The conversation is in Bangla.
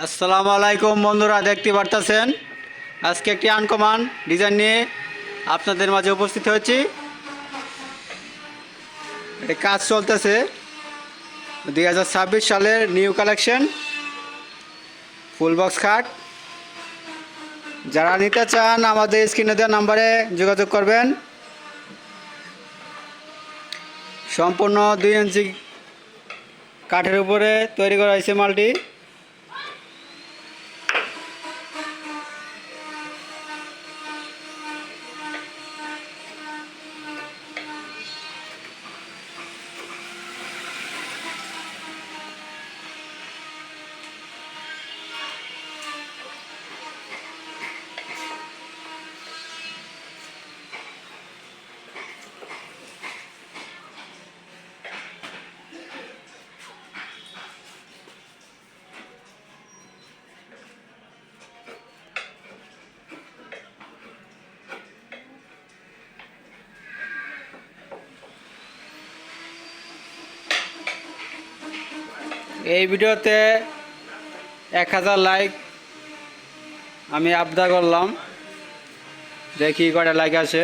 আসসালামু আলাইকুম বন্ধুরা, দেখতে পারতেছেন আজকে একটি আনকমন ডিজাইন নিয়ে আপনাদের মাঝে উপস্থিত হয়েছি। এটা কাজ চলতেছে 2026 সালের নিউ কালেকশন ফুল বক্স খাট। যারা নিতে চান আমাদের স্ক্রিনে দেওয়া নাম্বারে যোগাযোগ করবেন। সম্পূর্ণ 2 ইঞ্চি কাঠের উপরে তৈরি করা হয়েছে মালটি। এই ভিডিওতে 1000 লাইক আমি আবদার করলাম, দেখি কয়টা লাইক আসে।